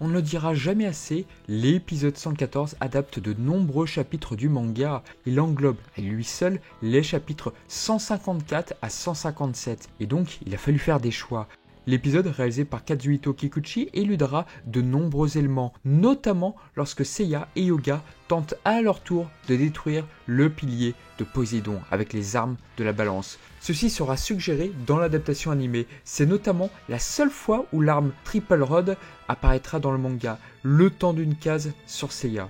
On ne le dira jamais assez, l'épisode 114 adapte de nombreux chapitres du manga. Il englobe à lui seul les chapitres 154 à 157, et donc il a fallu faire des choix. L'épisode réalisé par Kazuhito Kikuchi éludera de nombreux éléments, notamment lorsque Seiya et Yoga tentent à leur tour de détruire le pilier de Poséidon avec les armes de la balance. Ceci sera suggéré dans l'adaptation animée. C'est notamment la seule fois où l'arme Triple Rod apparaîtra dans le manga, le temps d'une case sur Seiya.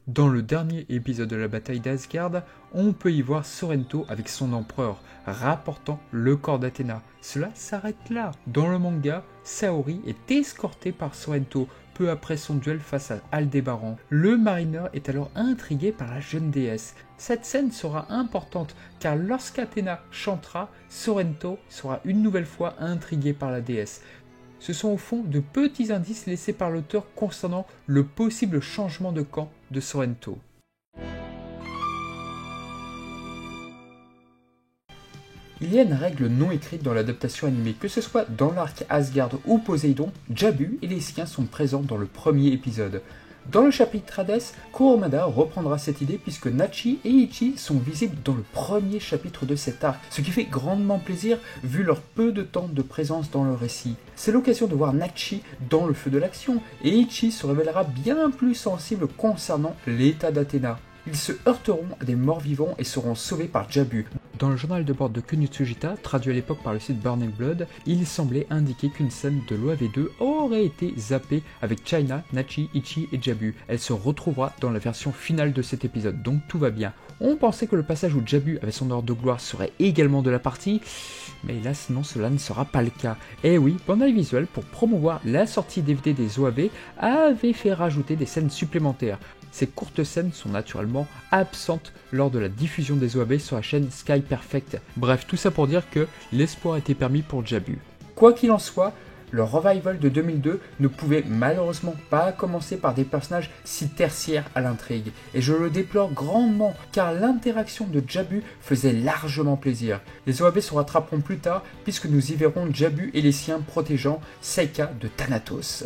Dans le dernier épisode de la bataille d'Asgard, on peut y voir Sorrento avec son empereur, rapportant le corps d'Athéna. Cela s'arrête là. Dans le manga, Saori est escorté par Sorrento, peu après son duel face à Aldébaran. Le marineur est alors intrigué par la jeune déesse. Cette scène sera importante, car lorsqu'Athéna chantera, Sorrento sera une nouvelle fois intrigué par la déesse. Ce sont au fond de petits indices laissés par l'auteur concernant le possible changement de camp de Sorrento. Il y a une règle non écrite dans l'adaptation animée, que ce soit dans l'arc Asgard ou Poséidon, Jabu et les siens sont présents dans le premier épisode. Dans le chapitre Hades, Kurumada reprendra cette idée puisque Nachi et Ichi sont visibles dans le premier chapitre de cet arc, ce qui fait grandement plaisir vu leur peu de temps de présence dans le récit. C'est l'occasion de voir Nachi dans le feu de l'action, et Ichi se révélera bien plus sensible concernant l'état d'Athéna. Ils se heurteront à des morts-vivants et seront sauvés par Jabu. Dans le journal de bord de Kunitsujita, traduit à l'époque par le site Burning Blood, il semblait indiquer qu'une scène de l'OAV2 aurait été zappée avec China, Nachi, Ichi et Jabu. Elle se retrouvera dans la version finale de cet épisode, donc tout va bien. On pensait que le passage où Jabu avait son heure de gloire serait également de la partie, mais hélas non, cela ne sera pas le cas. Et oui, Bandai Visual, pour promouvoir la sortie DVD des OAV, avait fait rajouter des scènes supplémentaires. Ces courtes scènes sont naturellement absentes lors de la diffusion des OAV sur la chaîne Sky Perfect. Bref, tout ça pour dire que l'espoir était permis pour Jabu. Quoi qu'il en soit, le revival de 2002 ne pouvait malheureusement pas commencer par des personnages si tertiaires à l'intrigue. Et je le déplore grandement car l'interaction de Jabu faisait largement plaisir. Les OAV se rattraperont plus tard puisque nous y verrons Jabu et les siens protégeant Seika de Thanatos.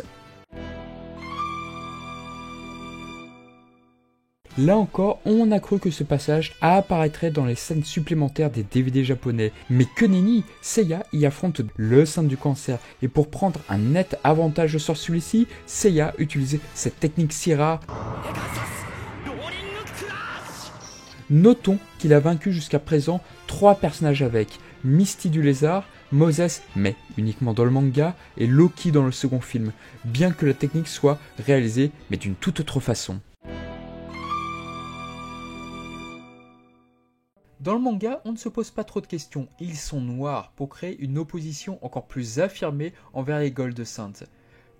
Là encore, on a cru que ce passage apparaîtrait dans les scènes supplémentaires des DVD japonais. Mais que nenni, Seiya y affronte le saint du cancer. Et pour prendre un net avantage sur celui-ci, Seiya utilise cette technique si rare. Notons qu'il a vaincu jusqu'à présent 3 personnages avec Misty du lézard, Moses, mais uniquement dans le manga, et Loki dans le second film, bien que la technique soit réalisée, mais d'une toute autre façon. Dans le manga, on ne se pose pas trop de questions, ils sont noirs pour créer une opposition encore plus affirmée envers les Gold Saints.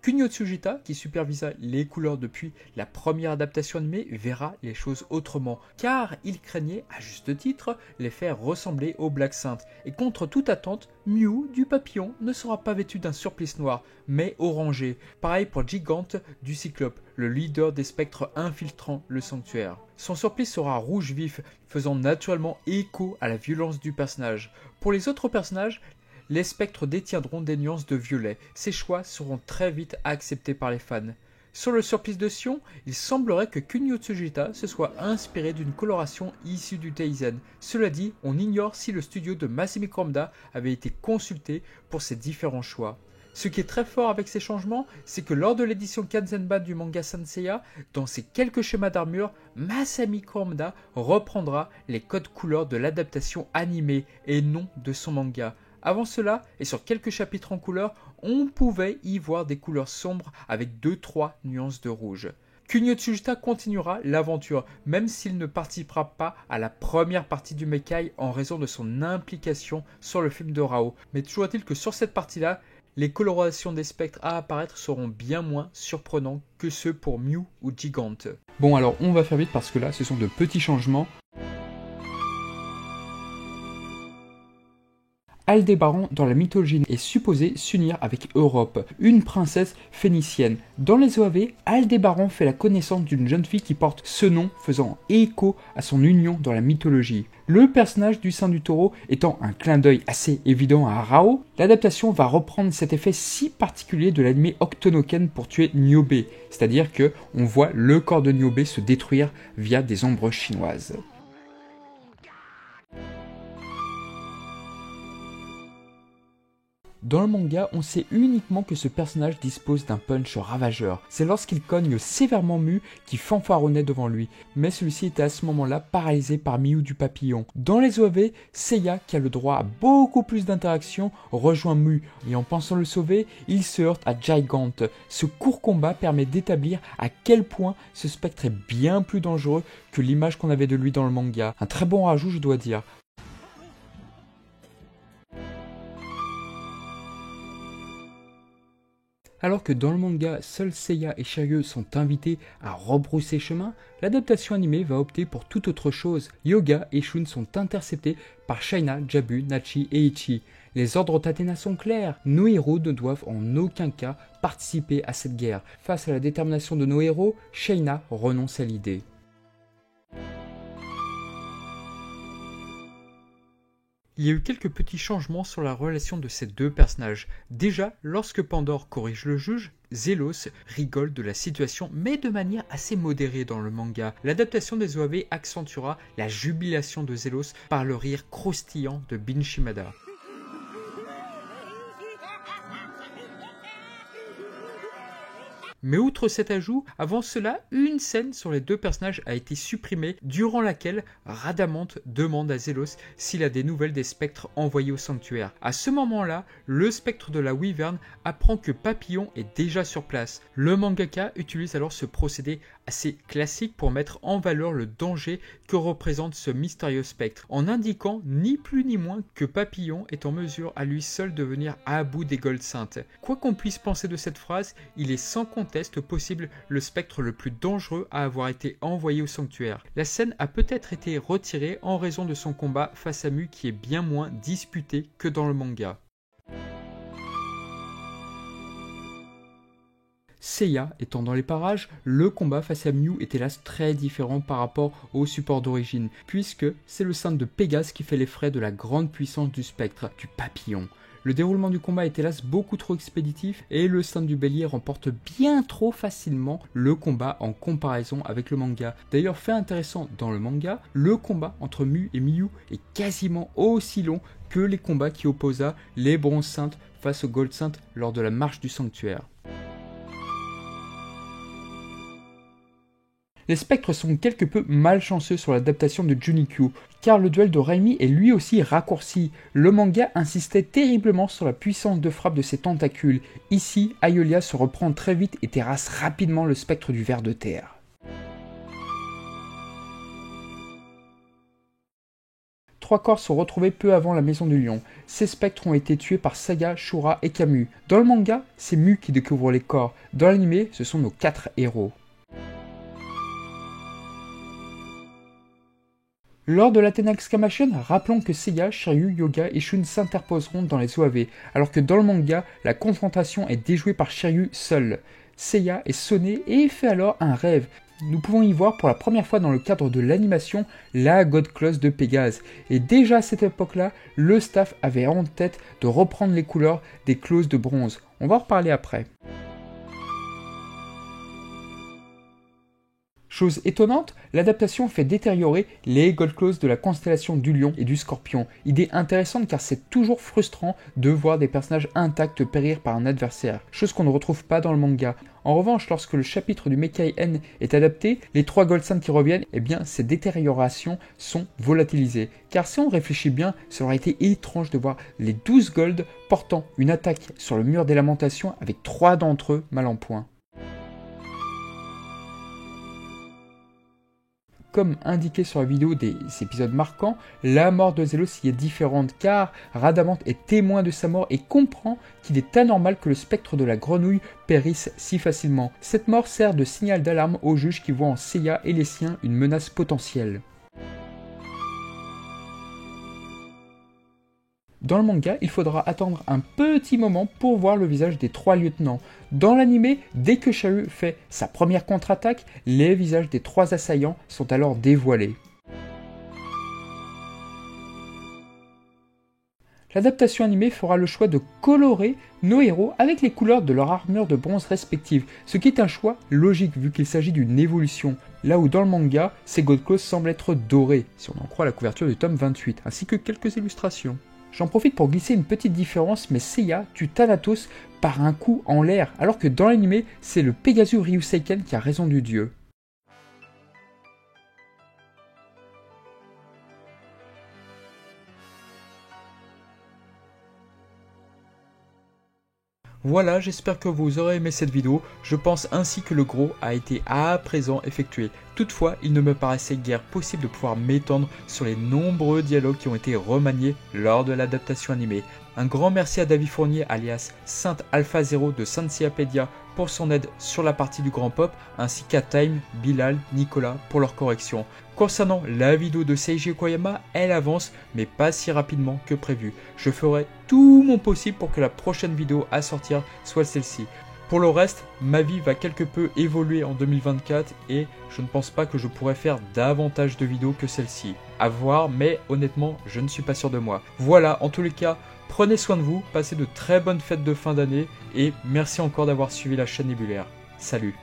Kunio Tsujita, qui supervisa les couleurs depuis la première adaptation animée, verra les choses autrement, car il craignait, à juste titre, les faire ressembler aux Black Saints. Et contre toute attente, Mew du papillon ne sera pas vêtu d'un surplice noir, mais orangé. Pareil pour Gigante du Cyclope, le leader des spectres infiltrant le sanctuaire. Son surplice sera rouge vif, faisant naturellement écho à la violence du personnage. Pour les autres personnages, les spectres détiendront des nuances de violet. Ces choix seront très vite acceptés par les fans. Sur le surplice de Sion, il semblerait que Kunio Tsujita se soit inspiré d'une coloration issue du Teizen. Cela dit, on ignore si le studio de Masami Kurumada avait été consulté pour ces différents choix. Ce qui est très fort avec ces changements, c'est que lors de l'édition Kanzenban du manga Saint Seiya, dans ses quelques schémas d'armure, Masami Kurumada reprendra les codes couleurs de l'adaptation animée et non de son manga. Avant cela, et sur quelques chapitres en couleur, on pouvait y voir des couleurs sombres avec 2-3 nuances de rouge. Kunio Tsujita continuera l'aventure, même s'il ne participera pas à la première partie du Mekai en raison de son implication sur le film de Rao. Mais toujours est-il que sur cette partie-là, les colorations des spectres à apparaître seront bien moins surprenants que ceux pour Mew ou Gigante. Bon alors on va faire vite parce que là ce sont de petits changements. Aldébaran dans la mythologie est supposé s'unir avec Europe, une princesse phénicienne. Dans les OAV, Aldébaran fait la connaissance d'une jeune fille qui porte ce nom, faisant écho à son union dans la mythologie. Le personnage du Saint du Taureau étant un clin d'œil assez évident à Rao, l'adaptation va reprendre cet effet si particulier de l'anime Octonoken pour tuer Niobe, c'est-à-dire que on voit le corps de Niobe se détruire via des ombres chinoises. Dans le manga, on sait uniquement que ce personnage dispose d'un punch ravageur. C'est lorsqu'il cogne sévèrement Mew qui fanfaronnait devant lui, mais celui-ci était à ce moment-là paralysé par Mew du papillon. Dans les OAV, Seiya, qui a le droit à beaucoup plus d'interactions, rejoint Mew, et en pensant le sauver, il se heurte à Gigante. Ce court combat permet d'établir à quel point ce spectre est bien plus dangereux que l'image qu'on avait de lui dans le manga. Un très bon rajout, je dois dire. Alors que dans le manga, seuls Seiya et Shiryu sont invités à rebrousser chemin, l'adaptation animée va opter pour toute autre chose. Yoga et Shun sont interceptés par Shaina, Jabu, Nachi et Ichi. Les ordres d'Athéna sont clairs, nos héros ne doivent en aucun cas participer à cette guerre. Face à la détermination de nos héros, Shaina renonce à l'idée. Il y a eu quelques petits changements sur la relation de ces deux personnages. Déjà, lorsque Pandore corrige le juge, Zelos rigole de la situation, mais de manière assez modérée dans le manga. L'adaptation des OAV accentuera la jubilation de Zelos par le rire croustillant de Bin Shimada. Mais outre cet ajout, avant cela, une scène sur les deux personnages a été supprimée, durant laquelle Rhadamante demande à Zelos s'il a des nouvelles des spectres envoyés au sanctuaire. À ce moment-là, le spectre de la Wyvern apprend que Papillon est déjà sur place. Le mangaka utilise alors ce procédé assez classique pour mettre en valeur le danger que représente ce mystérieux spectre, en indiquant ni plus ni moins que Papillon est en mesure à lui seul de venir à bout des Gold Saints. Quoi qu'on puisse penser de cette phrase, il est sans conteste possible le spectre le plus dangereux à avoir été envoyé au sanctuaire. La scène a peut-être été retirée en raison de son combat face à Mew qui est bien moins disputé que dans le manga. Seiya étant dans les parages, le combat face à Mew est hélas très différent par rapport au support d'origine, puisque c'est le saint de Pégase qui fait les frais de la grande puissance du spectre, du papillon. Le déroulement du combat est hélas beaucoup trop expéditif et le saint du bélier remporte bien trop facilement le combat en comparaison avec le manga. D'ailleurs, fait intéressant dans le manga, le combat entre Mew et Mew est quasiment aussi long que les combats qui opposa les bronzes saintes face aux gold saintes lors de la marche du sanctuaire. Les spectres sont quelque peu malchanceux sur l'adaptation de Junikyu, car le duel de Raimi est lui aussi raccourci. Le manga insistait terriblement sur la puissance de frappe de ses tentacules. Ici, Aeolia se reprend très vite et terrasse rapidement le spectre du ver de terre. Trois corps sont retrouvés peu avant la Maison du Lion. Ces spectres ont été tués par Saga, Shura et Camus. Dans le manga, c'est Mu qui découvre les corps. Dans l'anime, ce sont nos 4 héros. Lors de l'Athena Exclamation, rappelons que Seiya, Shiryu, Yoga et Shun s'interposeront dans les OAV, alors que dans le manga, la confrontation est déjouée par Shiryu seul. Seiya est sonné et fait alors un rêve. Nous pouvons y voir pour la première fois dans le cadre de l'animation la God Clause de Pégase. Et déjà à cette époque-là, le staff avait en tête de reprendre les couleurs des clauses de bronze. On va en reparler après. Chose étonnante, l'adaptation fait détériorer les Gold Claws de la constellation du Lion et du Scorpion. Idée intéressante car c'est toujours frustrant de voir des personnages intacts périr par un adversaire, chose qu'on ne retrouve pas dans le manga. En revanche, lorsque le chapitre du Mekai N est adapté, les 3 Gold Sands qui reviennent, eh bien ces détériorations sont volatilisées. Car si on réfléchit bien, ça aurait été étrange de voir les 12 Gold portant une attaque sur le mur des lamentations avec 3 d'entre eux mal en point. Comme indiqué sur la vidéo des épisodes marquants, la mort de Zelos y est différente car Rhadamante est témoin de sa mort et comprend qu'il est anormal que le spectre de la grenouille périsse si facilement. Cette mort sert de signal d'alarme aux juges qui voient en Seiya et les siens une menace potentielle. Dans le manga, il faudra attendre un petit moment pour voir le visage des 3 lieutenants. Dans l'anime, dès que Shiryu fait sa première contre-attaque, les visages des 3 assaillants sont alors dévoilés. L'adaptation animée fera le choix de colorer nos héros avec les couleurs de leur armure de bronze respective, ce qui est un choix logique vu qu'il s'agit d'une évolution. Là où dans le manga, ces Gold Claws semblent être dorés, si on en croit la couverture du tome 28, ainsi que quelques illustrations. J'en profite pour glisser une petite différence, mais Seiya tue Thanatos par un coup en l'air, alors que dans l'anime, c'est le Pegasus Ryuseiken qui a raison du dieu. Voilà, j'espère que vous aurez aimé cette vidéo. Je pense ainsi que le gros a été à présent effectué. Toutefois, il ne me paraissait guère possible de pouvoir m'étendre sur les nombreux dialogues qui ont été remaniés lors de l'adaptation animée. Un grand merci à David Fournier alias Saint Alpha Zero de Senseiyapedia pour son aide sur la partie du grand pop, ainsi qu'à Time, Bilal, Nicolas pour leur correction. Concernant la vidéo de Seiji Koyama, elle avance, mais pas si rapidement que prévu. Je ferai tout mon possible pour que la prochaine vidéo à sortir soit celle-ci. Pour le reste, ma vie va quelque peu évoluer en 2024 et je ne pense pas que je pourrais faire davantage de vidéos que celle-ci. À voir, mais honnêtement, je ne suis pas sûr de moi. Voilà, en tous les cas, prenez soin de vous, passez de très bonnes fêtes de fin d'année et merci encore d'avoir suivi la chaîne Nébulaire. Salut!